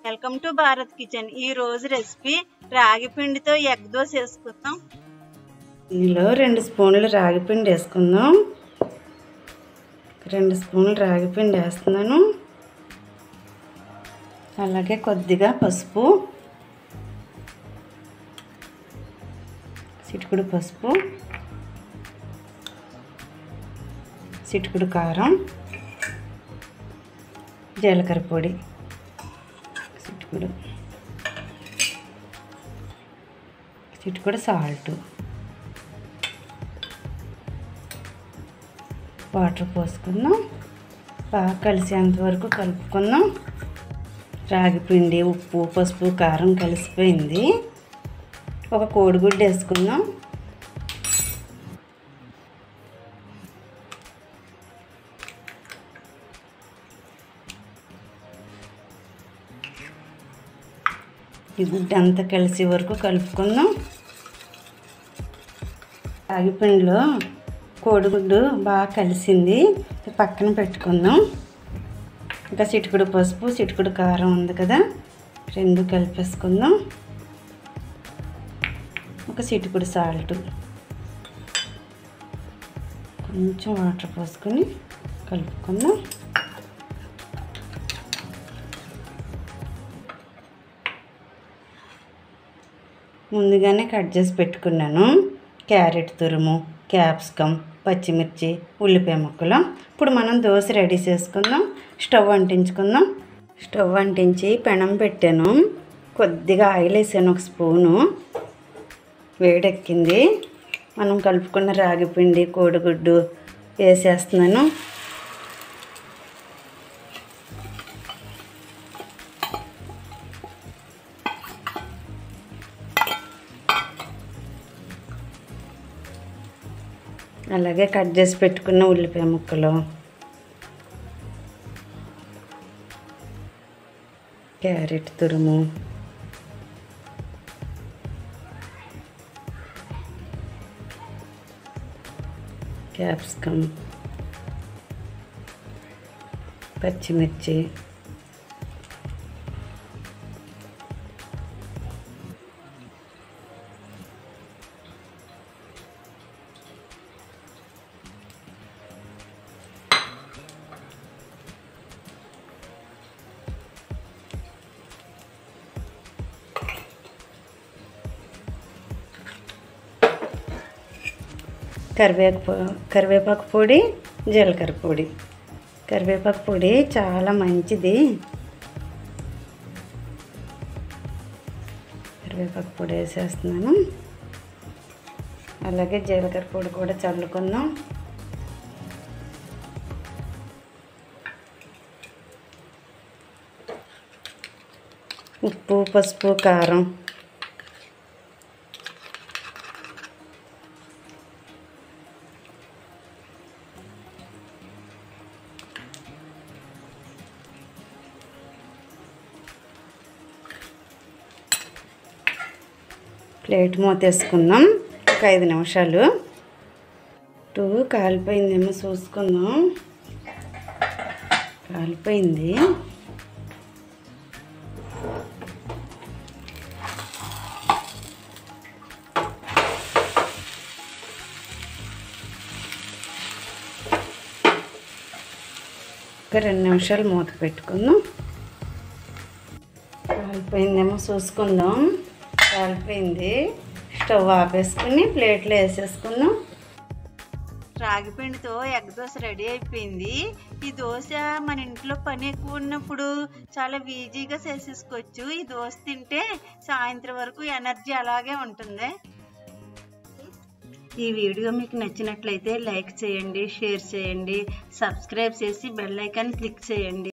Welcome to Bharat kitchen. ఈ రోజు recipe రాగి పిండితో ఎగ్ దోశ వేసుకుందాం. ఇందులో 2 స్పూన్లు రాగి పిండి వేసుకుందాం. 2 స్పూన్లు రాగి పిండి వేస్తున్నాను. అలాగే కొద్దిగా పసుపు, చిటికెడు పసుపు, చిటికెడు కారం, జీలకర్ర పొడి, చిటికెడు సాల్ట్, వాటర్ పోసుకుందాం. బాగా కలిసేంత వరకు కలుపుకుందాం. రాగి పిండి, ఉప్పు, పసుపు, కారం కలిసిపోయింది. ఒక కోడిగుడ్డు వేసుకుందాం. ఈ గుడ్డు అంతా కలిసే వరకు కలుపుకుందాం. రాగి పిండిలో కోడిగుడ్డు బాగా కలిసింది. పక్కన పెట్టుకుందాం. ఇంకా చిటికెడు పసుపు, చిటికెడు కారం ఉంది కదా, 2 కలిపేసుకుందాం. ఒక చిటికెడు సాల్ట్, కొంచెం వాటర్ పోసుకొని కలుపుకుందాం. ముందుగానే కట్ చేసి పెట్టుకున్నాను క్యారెట్ తురుము, క్యాప్సికమ్, పచ్చిమిర్చి, ఉల్లిపాయ ముక్కలు. ఇప్పుడు మనం దోశ రెడీ చేసుకుందాం. స్టవ్ అంటించుకుందాం. స్టవ్ అంటించి పెనం పెట్టాను. కొద్దిగా ఆయిల్ వేసాను, 1 స్పూను. వేడెక్కింది. మనం కలుపుకున్న రాగి పిండి, కోడిగుడ్డు వేసేస్తున్నాను. అలాగే కట్ చేసి పెట్టుకున్న ఉల్లిపాయ ముక్కలు, క్యారెట్ తురుము, క్యాప్సికమ్, పచ్చిమిర్చి, కరివేపాకు పొడి, జీలకర్ర పొడి. కరివేపాకు పొడి చాలా మంచిది. కరివేపాకు పొడి వేసేస్తున్నాను. అలాగే జీలకర్ర పొడి కూడా చల్లుకుందాం. ఉప్పు, పసుపు, కారం, ప్లేట్ మూతేసుకుందాం. ఒక 5 నిమిషాలు. కాలిపోయిందేమో చూసుకుందాం. కాలిపోయింది. ఒక 2 నిమిషాలు మూత పెట్టుకుందాం. కాలిపోయిందేమో చూసుకుందాం. కాలిపోయింది. స్టవ్ ఆపేసుకుని ప్లేట్లో వేసేసుకుందాం. రాగి పిండితో ఎగ్ దోశ రెడీ అయిపోయింది. ఈ దోశ మన ఇంట్లో పని ఎక్కువ ఉన్నప్పుడు చాలా ఈజీగా చేసేసుకోవచ్చు. ఈ దోశ తింటే సాయంత్రం వరకు ఎనర్జీ అలాగే ఉంటుంది. ఈ వీడియో మీకు నచ్చినట్లయితే లైక్ చేయండి, షేర్ చేయండి, సబ్స్క్రైబ్ చేసి బెల్ ఐకాన్ క్లిక్ చేయండి.